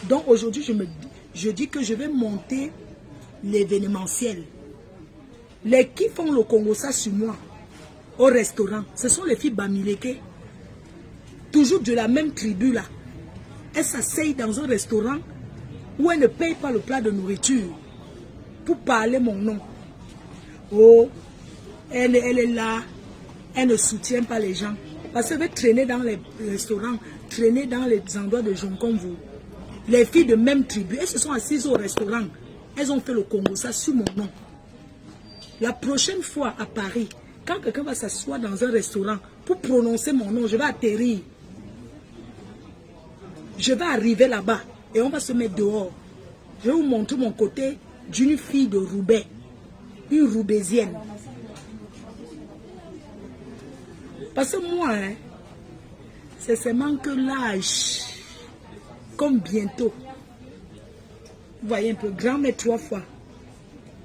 Donc aujourd'hui, je dis que je vais monter l'événementiel. Les qui font le Congo ça sur moi, au restaurant, ce sont les filles Bamileke. Toujours de la même tribu là. Elles s'asseyent dans un restaurant où elles ne payent pas le plat de nourriture pour parler mon nom. Oh, elle est là, elle ne soutient pas les gens. Parce qu'elle veut traîner dans les restaurants, traîner dans les endroits de gens comme vous. Les filles de même tribu, elles se sont assises au restaurant. Elles ont fait le Congo ça sur mon nom. La prochaine fois à Paris, quand quelqu'un va s'asseoir dans un restaurant pour prononcer mon nom, je vais atterrir. Je vais arriver là-bas et on va se mettre dehors. Je vais vous montrer mon côté d'une fille de Roubaix, une Roubaisienne. Parce que moi, hein, c'est seulement que l'âge, comme bientôt, vous voyez un peu, grand mais 3 fois,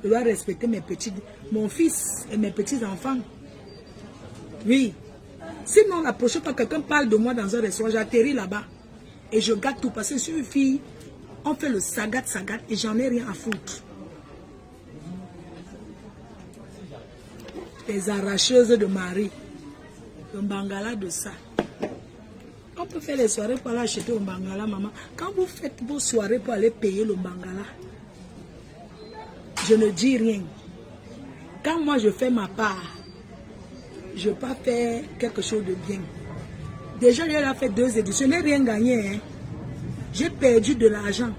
je dois respecter mes petits, mon fils et mes petits-enfants. Oui. Sinon, la prochaine fois que quelqu'un parle de moi dans un restaurant, j'atterris là-bas. Et je gâte tout parce que je suis une fille, on fait le sagat et j'en ai rien à foutre. Les arracheuses de mari, le bangala de ça. On peut faire les soirées pour aller acheter au Bangala, maman. Quand vous faites vos soirées pour aller payer le Bangala, je ne dis rien. Quand moi je fais ma part, je ne vais pas faire quelque chose de bien. Déjà, j'ai fait 2 éditions, je n'ai rien gagné. Hein. J'ai perdu de l'argent.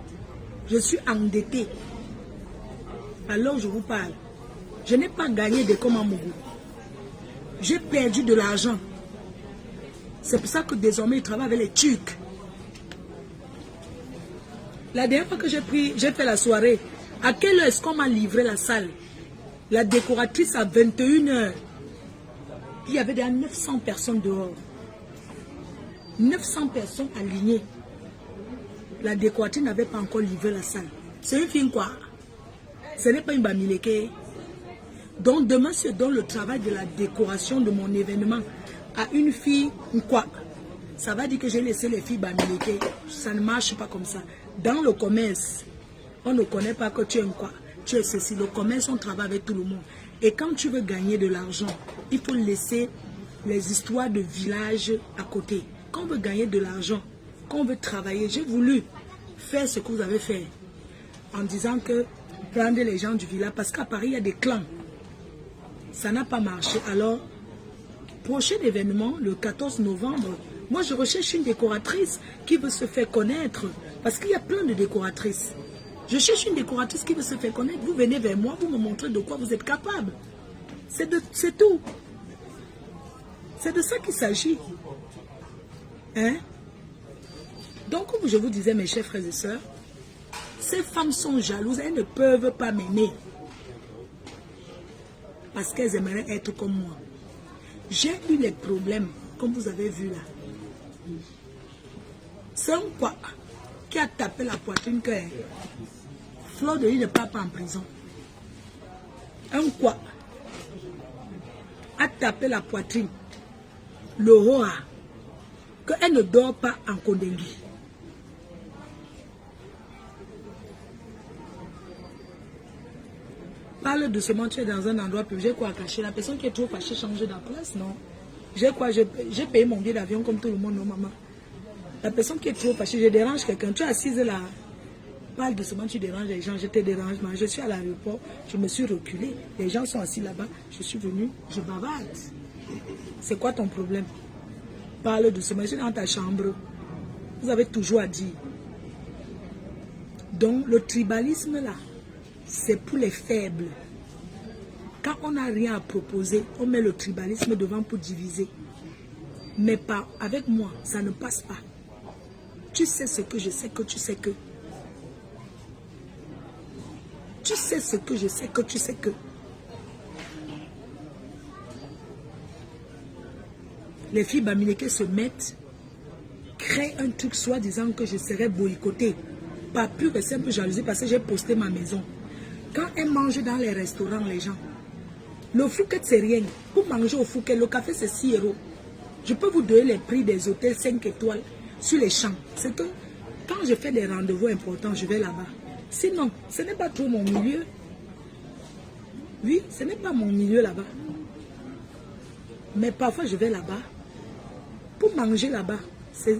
Je suis endetté. Alors je vous parle. Je n'ai pas gagné de comme Mougou. J'ai perdu de l'argent. C'est pour ça que désormais, il travaille avec les Turcs. La dernière fois que j'ai fait la soirée, à quelle heure est-ce qu'on m'a livré la salle? La décoratrice à 21 h. Il y avait déjà 900 personnes dehors. 900 personnes alignées. La décoratrice n'avait pas encore livré la salle. C'est une fille quoi? Ce n'est pas une bamileke. Donc demain, c'est dans le travail de la décoration de mon événement à une fille quoi? Ça va dire que j'ai laissé les filles bamileke. Ça ne marche pas comme ça. Dans le commerce, on ne connaît pas que tu es quoi? Tu es ceci. Le commerce, on travaille avec tout le monde. Et quand tu veux gagner de l'argent, il faut laisser les histoires de village à côté. Quand on veut gagner de l'argent, quand on veut travailler, j'ai voulu faire ce que vous avez fait en disant que prendre les gens du village, parce qu'à Paris, il y a des clans. Ça n'a pas marché. Alors, prochain événement, le 14 novembre, moi je recherche une décoratrice qui veut se faire connaître, parce qu'il y a plein de décoratrices. Je cherche une décoratrice qui veut se faire connaître. Vous venez vers moi, vous me montrez de quoi vous êtes capable. C'est tout. C'est de ça qu'il s'agit. Hein? Donc, comme je vous disais, mes chers frères et sœurs, ces femmes sont jalouses, elles ne peuvent pas m'aimer. Parce qu'elles aimeraient être comme moi. J'ai eu les problèmes, comme vous avez vu là. C'est un quoi qui a tapé la poitrine que Fleur de Lys ne part pas en prison. Un quoi a tapé la poitrine. Le roi, qu'elle ne dort pas en Kondengui. Parle doucement, tu es dans un endroit public, j'ai quoi à cacher? La personne qui est trop fâchée change de place, non? J'ai quoi? J'ai payé mon billet d'avion comme tout le monde, non maman? La personne qui est trop fâchée, je dérange quelqu'un, tu es assise là. Parle doucement, tu déranges les gens, je te dérange. Je suis à l'aéroport, je me suis reculée. Les gens sont assis là-bas, je suis venue, je bavarde. C'est quoi ton problème? Parle doucement, je suis dans ta chambre. Vous avez toujours à dire. Donc, le tribalisme là, c'est pour les faibles. Quand on n'a rien à proposer, on met le tribalisme devant pour diviser. Mais pas avec moi, ça ne passe pas. Tu sais ce que je sais que tu sais que. Tu sais ce que je sais que tu sais que. Les filles bamileke se mettent, créent un truc soi-disant que je serais boycottée. Pas pure et simple jalousie parce que j'ai posté ma maison. Quand elles mangent dans les restaurants, les gens, le Fouquet c'est rien. Pour manger au Fouquet, le café c'est 6 €. Je peux vous donner les prix des hôtels 5 étoiles sur les champs. C'est que quand je fais des rendez-vous importants, je vais là-bas. Sinon, ce n'est pas trop mon milieu. Oui, ce n'est pas mon milieu là-bas. Mais parfois, je vais là-bas. Pour manger là-bas, c'est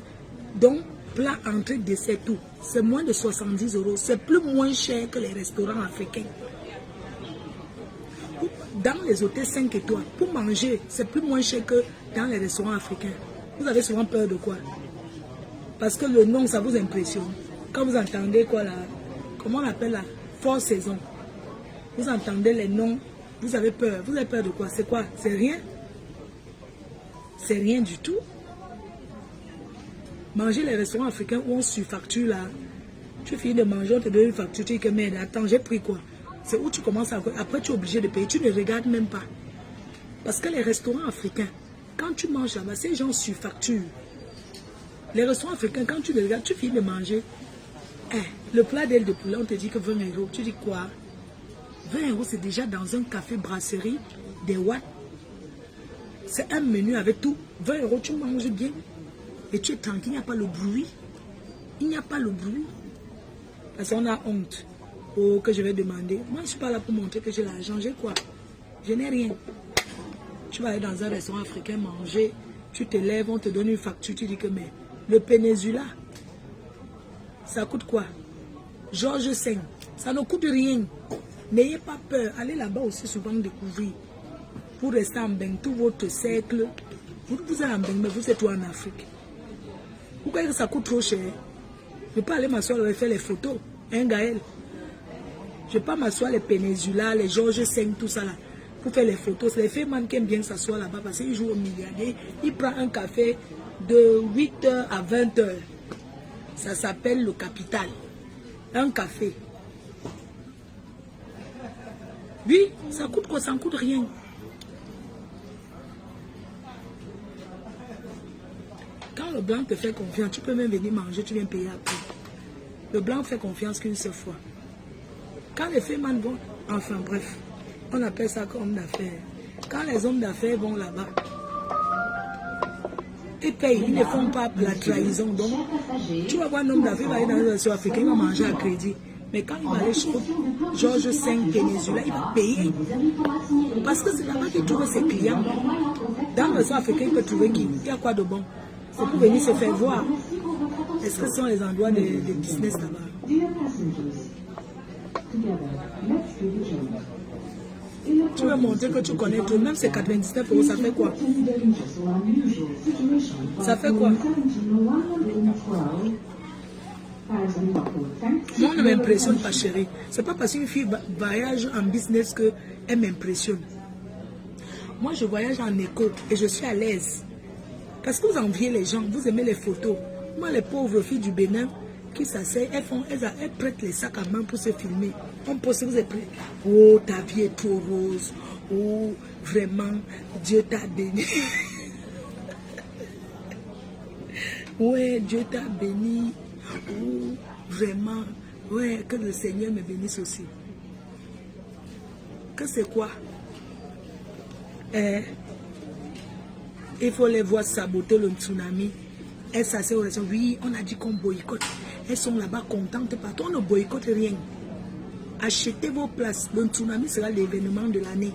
donc plat, entrée, dessert, tout. C'est moins de 70 €. C'est plus moins cher que les restaurants africains. Dans les hôtels 5 étoiles, pour manger, c'est plus moins cher que dans les restaurants africains. Vous avez souvent peur de quoi? Parce que le nom, ça vous impressionne. Quand vous entendez quoi là? Comment on appelle là? Fort saison. Vous entendez les noms, vous avez peur. Vous avez peur de quoi? C'est quoi? C'est rien? C'est rien du tout. Manger les restaurants africains où on surfacture là. Tu finis de manger, on te donne une facture, tu dis que merde, attends, j'ai pris quoi? C'est où tu commences à... Après, tu es obligé de payer. Tu ne regardes même pas. Parce que les restaurants africains, quand tu manges là-bas, ces gens surfacturent. Les restaurants africains, quand tu les regardes, tu finis de manger. Le plat d'aile de poulet, on te dit que 20 €. Tu dis quoi? 20 €, c'est déjà dans un café brasserie, des watts. C'est un menu avec tout. 20 €, tu manges bien. Et tu es tranquille, il n'y a pas le bruit. Il n'y a pas le bruit. Parce qu'on a honte. Oh, que je vais demander. Moi, je ne suis pas là pour montrer que j'ai l'argent. J'ai quoi? Je n'ai rien. Tu vas aller dans un restaurant africain manger. Tu te lèves, on te donne une facture. Tu dis que mais Le Peninsula, ça coûte quoi? Georges V, ça ne coûte rien. N'ayez pas peur. Allez là-bas aussi souvent découvrir. Pour rester en bain, tout votre cercle. Vous êtes en bain, mais vous êtes en Afrique. Vous croyez que ça coûte trop cher? Je ne peux pas aller m'asseoir et faire les photos. Hein, Gaël? Je ne peux pas m'asseoir les Peninsula, les Georges V, tout ça là. Pour faire les photos. C'est les femmes qui aiment bien s'asseoir là-bas parce qu'ils jouent au milliardaire. Ils prennent un café de 8h à 20h. Ça s'appelle le Capital. Un café. Oui, ça coûte quoi? Ça ne coûte rien. Quand le blanc te fait confiance, tu peux même venir manger, tu viens payer après. Le blanc fait confiance qu'une seule fois. Quand les femmes vont, enfin bref, on appelle ça comme d'affaires. Quand les hommes d'affaires vont là-bas, ils payent, ils ne font pas la trahison. Donc, tu vas voir un homme d'affaires, il va aller dans une nation africaine, il va manger à crédit. Mais quand il va aller chez Georges V Peninsula, il va payer. Parce que c'est là-bas qu'il trouve ses clients. Dans le nation africain, il peut trouver qu'il y a quoi de bon. C'est pour venir se faire voir. Est-ce que ce sont les endroits de business là-bas? Tu veux montrer que tu connais tout, même c'est 99 €, ça fait quoi? Ça fait quoi? Moi, on ne m'impressionne pas, chérie. C'est pas parce qu'une fille voyage en business qu'elle m'impressionne. Moi, je voyage en éco et je suis à l'aise. Parce que vous enviez les gens, vous aimez les photos. Moi, les pauvres filles du Bénin qui s'asseyent, elles prêtent les sacs à main pour se filmer. On pose, vous êtes prêts. Oh, ta vie est trop rose. Oh, vraiment, Dieu t'a béni. Ouais, Dieu t'a béni. Oh, vraiment. Ouais, que le Seigneur me bénisse aussi. Que c'est quoi? Il faut les voir saboter le tsunami. Elles s'asseyent au restaurant. Oui, on a dit qu'on boycotte. Elles sont là-bas contentes partout. On ne boycotte rien. Achetez vos places. Le tsunami sera l'événement de l'année.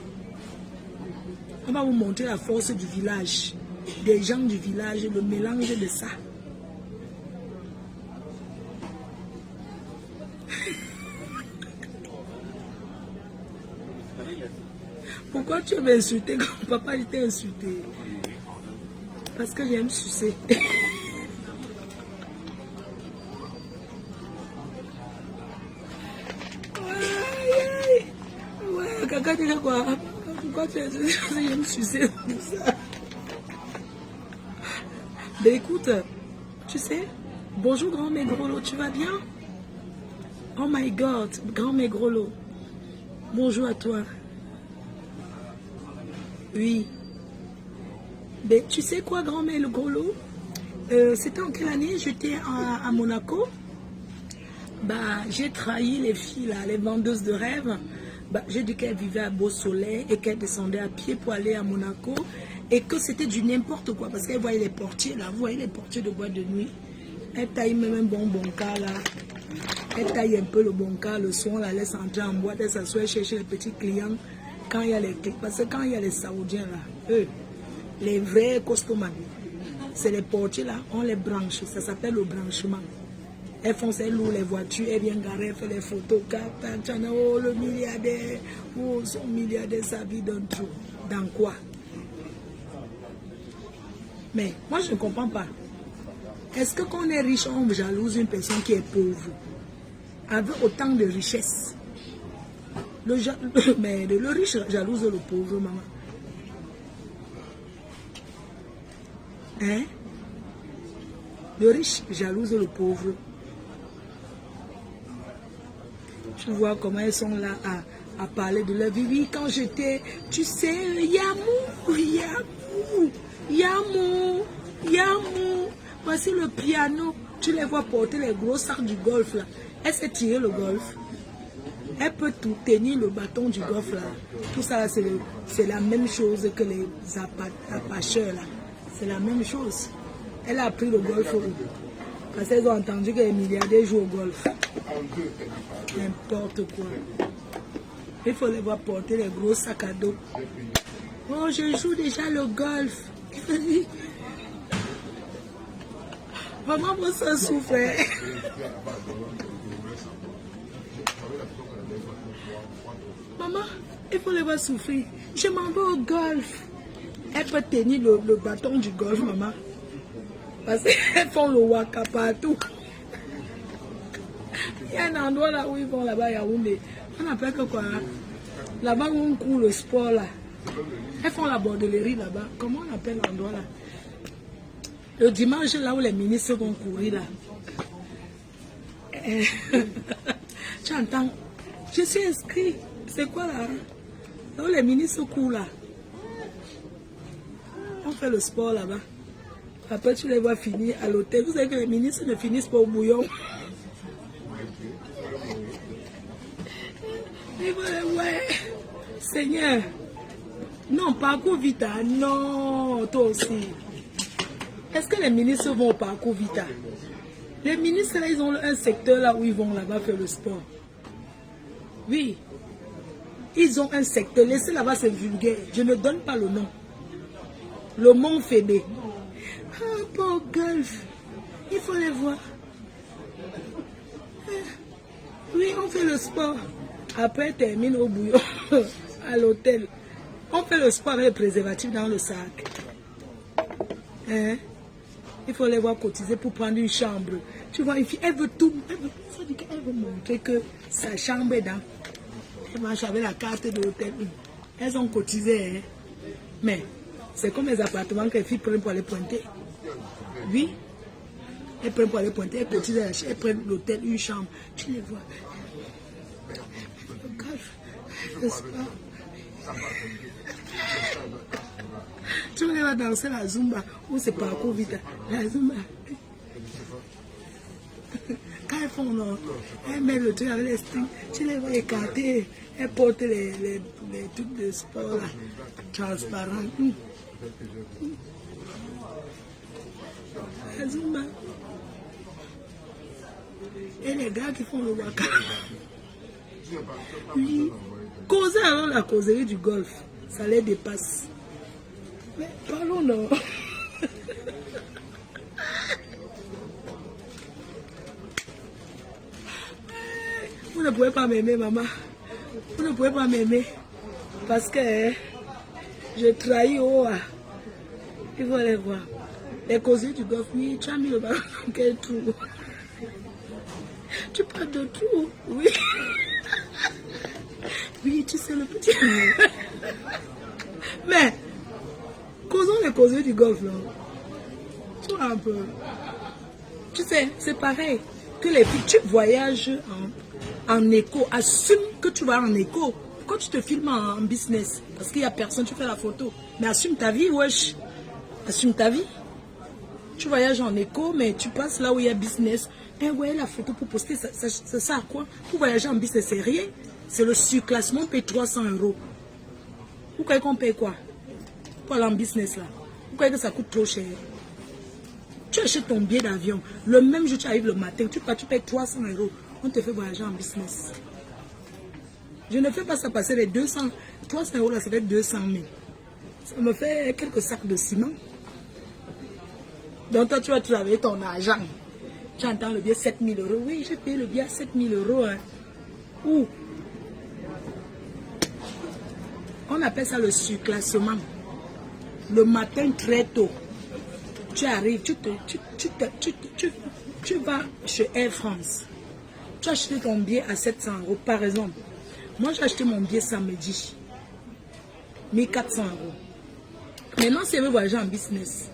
On va vous montrer la force du village. Des gens du village, le mélange de ça. Pourquoi tu m'as insulté comme papa, je t'ai insulté? Parce que j'aime sucer. Ouais, caca, tu dis quoi? Pourquoi tu as insulté? J'aime sucer comme ça. Ben écoute, tu sais, bonjour grand Maigrolo, tu vas bien? Oh my God, grand Maigrolo. Bonjour à toi. Oui. Ben, tu sais quoi, grand Maigrolo? C'était en quelle année? J'étais à Monaco. Bah, j'ai trahi les filles, là, les vendeuses de rêves. Bah, j'ai dit qu'elles vivaient à Beau Soleil et qu'elles descendaient à pied pour aller à Monaco. Et que c'était du n'importe quoi. Parce qu'elles voyaient les portiers, là. Vous voyez les portiers de boîte de nuit. Elles taillent même un bon cas, là. Elles taillent un peu le bon cas. Le soir, on la laisse entrer en boîte. Elles s'assoient chercher les petits clients. Quand il y a les clics. Parce que quand il y a les Saoudiens, là, eux, les vrais costomans, c'est les portiers, là, on les branche. Ça s'appelle le branchement. Elles font, elles louent les voitures, elles viennent garer, elles font les photos. Oh, le milliardaire, oh, son milliardaire, sa vie donne tout. Dans quoi? Mais moi, je ne comprends pas. Est-ce que quand on est riche, on jalouse une personne qui est pauvre, avec autant de richesse? Mais le riche jalouse le pauvre, maman. Hein? Le riche jalouse le pauvre. Tu vois comment elles sont là à parler de leur vie. Oui, quand j'étais, tu sais, Yamou. Voici le piano. Tu les vois porter les gros sacs du golf là. Elle sait tirer le golf. Elle peut tout tenir le bâton du golf là. Tout ça, c'est la même chose que les apacheurs là. C'est la même chose. Elle a appris le golf parce qu'elles ont entendu que les milliardaires jouent au golf. N'importe quoi. Il faut les voir porter les gros sacs à dos. Oh, je joue déjà le golf. Maman, moi, ça souffre. Maman, il faut les voir souffrir. Je m'en vais au golf. Elle peut tenir le bâton du golf, maman. Parce qu'elles font le waka partout. Il y a un endroit là où ils vont là-bas, Yaoundé. On appelle que quoi? Là-bas où on court le sport là. Elles font la bordellerie là-bas. Comment on appelle l'endroit là? Le dimanche là où les ministres vont courir là. Tu entends? Je suis inscrit. C'est quoi là? Là où les ministres courent là. On fait le sport là-bas. Après tu les vois finir à l'hôtel. Vous savez que les ministres ne finissent pas au bouillon. Ouais. Seigneur. Non, parcours Vita. Non, toi aussi. Est-ce que les ministres vont au parcours Vita? Les ministres, là, ils ont un secteur là où ils vont là-bas faire le sport. Oui. Ils ont un secteur. Laissez là-bas, c'est vulgaire. Je ne donne pas le nom. Le Mont Fédé. Ah, pour golf. Il faut les voir. Oui, on fait le sport. Après, termine au bouillon, à l'hôtel. On fait le sport avec le préservatif dans le sac. Hein? Il faut les voir cotiser pour prendre une chambre. Tu vois, une fille, elle veut tout. Elle veut montrer que sa chambre est dans. Elle marche avec la carte de l'hôtel. Elles ont cotisé. Hein? Mais c'est comme les appartements que les filles prennent pour aller pointer. Oui. Elles prennent pour aller pointer. Elles cotisent. Elles prennent l'hôtel, une chambre. Tu les vois. Le sport. Tu les vas danser la Zumba ou c'est parcours vite. La Zumba. Quand elles font, non, elles mettent le truc avec les strings, tu les vois écarter, elles portent les trucs de sport là, transparents. La Zumba. Et les gars qui font le waka. Oui. Causer alors la causerie du golf, ça les dépasse. Mais parlons non. Vous ne pouvez pas m'aimer, maman. Vous ne pouvez pas m'aimer. Parce que je trahis au haut. Il faut aller voir. Les causeries du golf, oui, tu as mis le ballon dans quel trou? Tu parles de trou? Oui. Oui, tu sais le petit. Mais, causons les causeries du golf, là. Tu vois un peu. Tu sais, c'est pareil. Que les filles, tu voyages en écho. Assume que tu vas en écho. Quand tu te filmes en business, parce qu'il n'y a personne, tu fais la photo. Mais assume ta vie, wesh. Assume ta vie. Tu voyages en écho, mais tu passes là où il y a business. Eh ouais, la photo pour poster, ça sert à quoi? Pour voyager en business, c'est rien. C'est le surclassement, on paye 300 €. Vous croyez qu'on paye quoi? Pour aller en business là. Vous croyez que ça coûte trop cher? Tu achètes ton billet d'avion. Le même jour, tu arrives le matin, tu payes 300 €. On te fait voyager en business. Je ne fais pas ça passer les 200. 300 € là, ça fait 200 000. Ça me fait quelques sacs de ciment. Donc toi, tu vas travailler ton argent. Tu entends le billet 7 000 €. Oui, j'ai payé le billet à 7 000 €. Hein. Où? On appelle ça le surclassement. Le matin très tôt, tu arrives, tu vas chez Air France. Tu as acheté ton billet à 700 € par exemple. Moi, j'ai acheté mon billet samedi. 1400 €. Maintenant, si je veux voyager en business,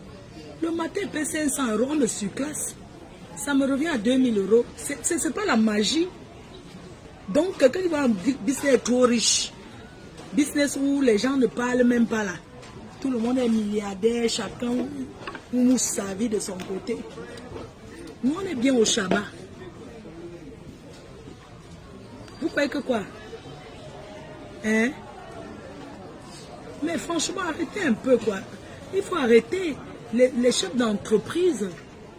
le matin, je paye 500 €, on me surclasse. Ça me revient à 2000 €. Ce n'est pas la magie. Donc, quelqu'un qui va en business est trop riche. Business où les gens ne parlent même pas là. Tout le monde est milliardaire, chacun mousse sa vie de son côté. Nous, on est bien au Shabbat. Vous croyez que quoi? Hein? Mais franchement, arrêtez un peu quoi. Il faut arrêter. Les chefs d'entreprise,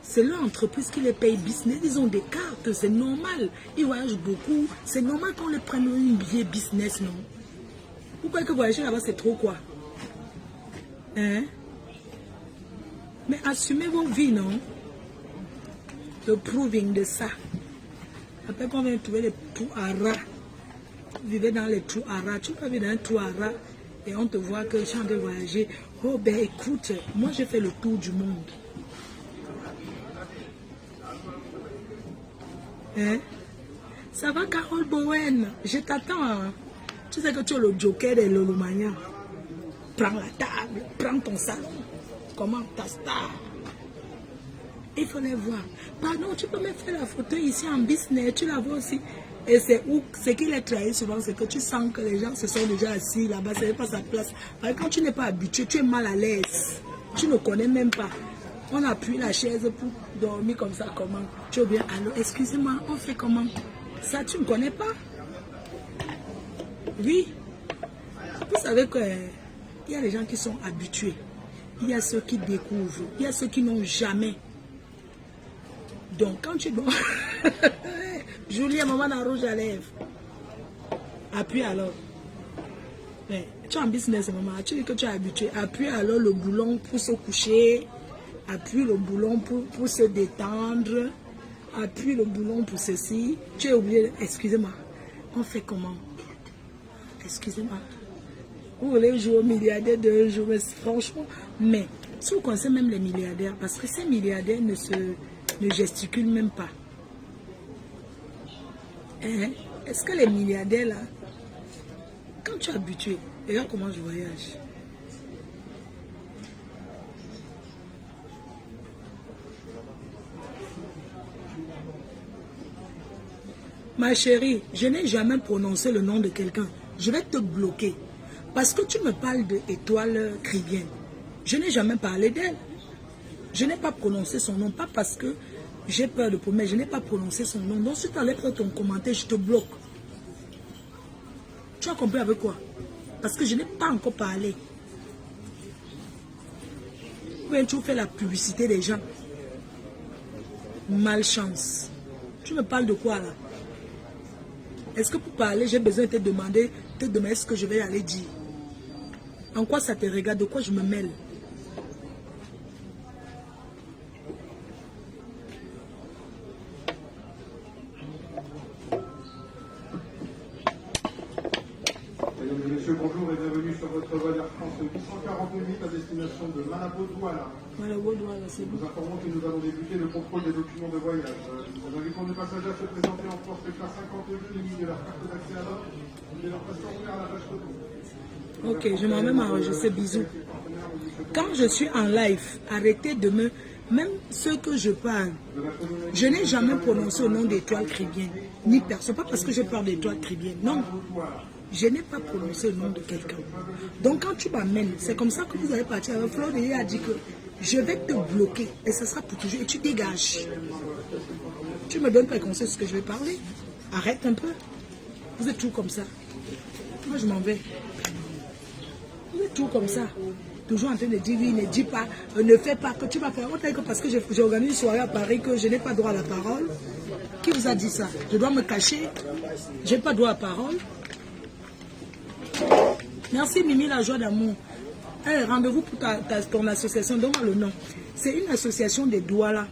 c'est leur entreprise qui les paye business. Ils ont des cartes, c'est normal. Ils voyagent beaucoup. C'est normal qu'on les prenne un billet business, non? Vous croyez que voyager là-bas, c'est trop quoi? Hein? Mais assumez vos vies, non? le proving de ça. Après qu'on vient trouver les trous à rats, vivez dans les trous à rats, tu peux vivre dans un trou à rats et on te voit que tu es en train de voyager. Oh ben écoute, moi j'ai fait le tour du monde. Hein? Ça va Carole Bowen, je t'attends. Hein? Tu sais que tu es le joker de Lolomania. Prends la table, prends ton salon. Comment ta star? Il faut les voir. Pardon, tu peux me faire la photo ici en business, tu la vois aussi. Et c'est où, ce qui les trahit souvent, c'est que tu sens que les gens se sont déjà assis là-bas, ce n'est pas sa place. Parce que quand tu n'es pas habitué, tu es mal à l'aise. Tu ne connais même pas. On appuie la chaise pour dormir comme ça, comment? Tu es bien, allô, excusez-moi, on fait comment? Ça, tu ne connais pas? Oui. Vous savez qu'il y a des gens qui sont habitués. Il y a ceux qui découvrent. Il y a ceux qui n'ont jamais. Donc, quand tu dois... Julie, maman dans rouge à lèvres. Appuie alors. Mais, tu es en business, maman. Tu dis que tu es habitué. Appuie alors le boulon pour se coucher. Appuie le boulon pour se détendre. Appuie le boulon pour ceci. Tu es oublié. Excusez-moi. On fait comment? Excusez-moi. Vous voulez jouer au milliardaire de jour, mais franchement. Mais, si vous connaissez même les milliardaires, parce que ces milliardaires ne gesticulent même pas. Hein? Est-ce que les milliardaires là, quand tu es habitué, regarde comment je voyage. Ma chérie, je n'ai jamais prononcé le nom de quelqu'un. Je vais te bloquer. Parce que tu me parles d'Étoile Caribbean. Je n'ai jamais parlé d'elle. Je n'ai pas prononcé son nom, pas parce que j'ai peur de promesses, je n'ai pas prononcé son nom. Donc si tu enlèves ton commentaire, je te bloque. Tu as compris avec quoi? Parce que je n'ai pas encore parlé. Ou tu fais la publicité des gens. Malchance. Tu me parles de quoi là? Est-ce que pour parler, j'ai besoin de te demander ce que je vais aller dire? En quoi ça te regarde? De quoi je me mêle? Mesdames et messieurs, bonjour et bienvenue sur votre vol Air France 848 à destination de Malabo-Douala. Malabo-Douala, c'est bon. Nous informons que nous allons débuter le contrôle des documents de voyage. Nous invitons les passagers à se présenter en force classe 52, munis de leur carte d'accès à l'ordre et de leur passeport ouvert à la page photo. Ok, je m'en vais m'enregistrer, bisous. Quand je suis en live, arrêtez de me... Même ceux que je parle, je n'ai jamais prononcé le nom d'Étoile Caribbean. Ni personne, pas parce que je parle d'Étoile Caribbean, non. Je n'ai pas prononcé le nom de quelqu'un. Donc quand tu m'amènes, c'est comme ça que vous allez partir. Fleur de a dit que je vais te bloquer et ça sera pour toujours. Et tu dégages. Tu me donnes pas conseil sur ce que je vais parler. Arrête un peu. Vous êtes toujours comme ça. Moi je m'en vais. Vous êtes toujours comme ça. Toujours en train de dire oui, ne dis pas, ne fais pas, que tu vas faire. Parce que j'organise une soirée à Paris que je n'ai pas droit à la parole. Qui vous a dit ça? Je dois me cacher. Je n'ai pas droit à la parole. Merci Mimi la joie d'amour. Hey, rendez-vous pour ton association, donne-moi le nom. C'est une association des Douala.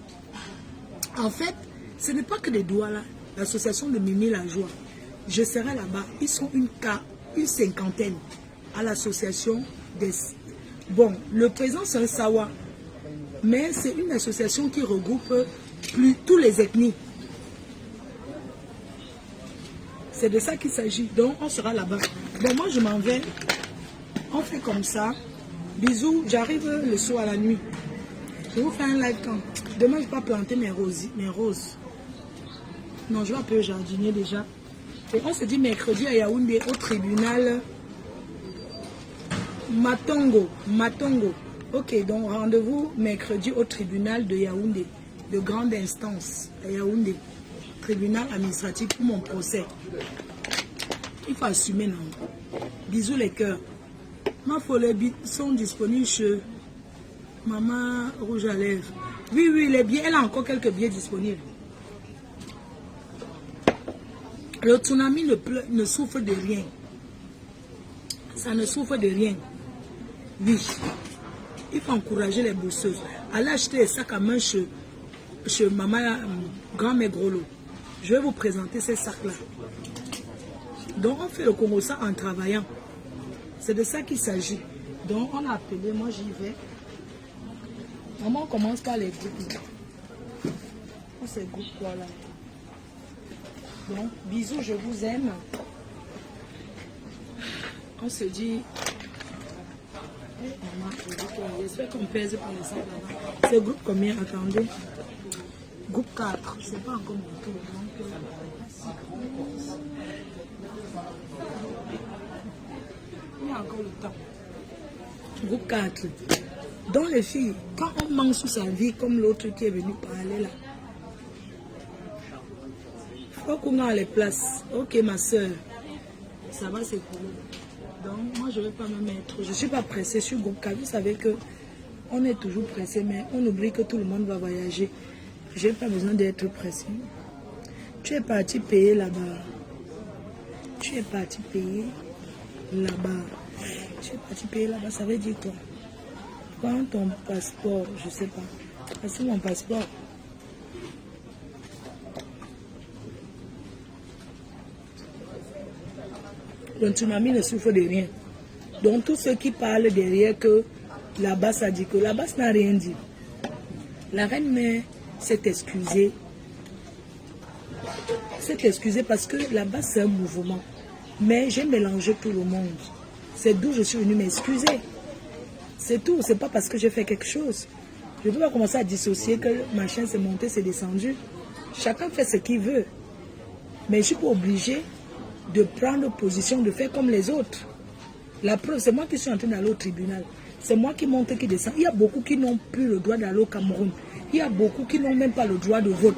En fait, ce n'est pas que des Douala. L'association de Mimi la joie. Je serai là-bas. Ils sont une cinquantaine à l'association des... Bon, le président c'est un Sawa. Mais c'est une association qui regroupe tous les ethnies. C'est de ça qu'il s'agit. Donc, on sera là-bas. Bon, moi, je m'en vais. On fait comme ça. Bisous. J'arrive le soir à la nuit. Je vous fais un live quand? Demain, je vais pas planter mes roses. Non, je vais appeler le jardinier déjà. Et on se dit mercredi à Yaoundé au tribunal Matongo. Ok, donc rendez-vous mercredi au tribunal de Yaoundé. De grande instance à Yaoundé. Tribunal administratif pour mon procès. Il faut assumer, non? Bisous les cœurs. Ma folie sont disponibles chez Maman Rouge à lèvres. Oui, les billets, elle a encore quelques billets disponibles. Le tsunami ne souffre de rien. Ça ne souffre de rien. Oui. Il faut encourager les bosseuses. Allez acheter les sacs à main chez chez maman, grand-mère Grolo. Je vais vous présenter ces sacs-là. Donc, on fait le Congo-ça en travaillant. C'est de ça qu'il s'agit. Donc, on a appelé, moi j'y vais. Maman, on commence par les groupes. Ces groupes-là. Donc, bisous, je vous aime. On se dit... J'espère qu'on pèse pour les sacs là-bas. C'est groupe combien? Attendez. Groupe 4. Je ne sais pas encore mon tour. Donc, il y a encore le temps. Groupe 4. Donc les filles, quand on mange sous sa vie, comme l'autre qui est venu parler là, il faut qu'on a les places. Ok ma soeur, ça va s'écouler. Donc moi je ne vais pas me mettre, je ne suis pas pressée sur groupe 4. Vous savez que on est toujours pressé, mais on oublie que tout le monde va voyager. Je n'ai pas besoin d'être pressée. Tu es parti payer là-bas. Tu es parti payer là-bas. Tu es parti payer là-bas, ça veut dire quoi? Prends ton passeport, je ne sais pas. Est-ce mon passeport? Le tsunami ne souffre de rien. Donc tous ceux qui parlent derrière que là-bas ça dit que là-bas ça n'a rien dit. La reine-mère s'est excusée. S'est excusée parce que là-bas c'est un mouvement. Mais j'ai mélangé tout le monde. C'est d'où je suis venue m'excuser. C'est tout. C'est pas parce que j'ai fait quelque chose. Je ne peux pas commencer à dissocier que machin s'est monté, c'est descendu. Chacun fait ce qu'il veut. Mais je ne suis pas obligée de prendre position, de faire comme les autres. La preuve, c'est moi qui suis en train d'aller au tribunal. C'est moi qui monte, qui descend. Il y a beaucoup qui n'ont plus le droit d'aller au Cameroun. Il y a beaucoup qui n'ont même pas le droit de vote.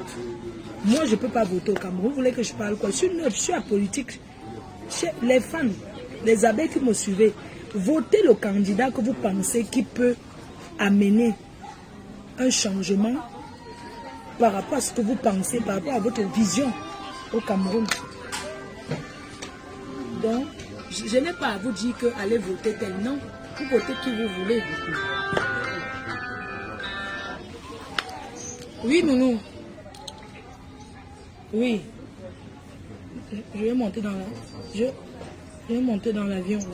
Moi, je ne peux pas voter au Cameroun. Vous voulez que je parle quoi? Je suis neutre, je suis apolitique. Les fans, les abeilles qui me suivaient, votez le candidat que vous pensez qui peut amener un changement par rapport à ce que vous pensez, par rapport à votre vision au Cameroun. Donc, je n'ai pas à vous dire que allez voter tel. Non, vous votez qui vous voulez. Oui, nounou. Oui. Je vais monter dans la... Je vais monter dans l'avion là.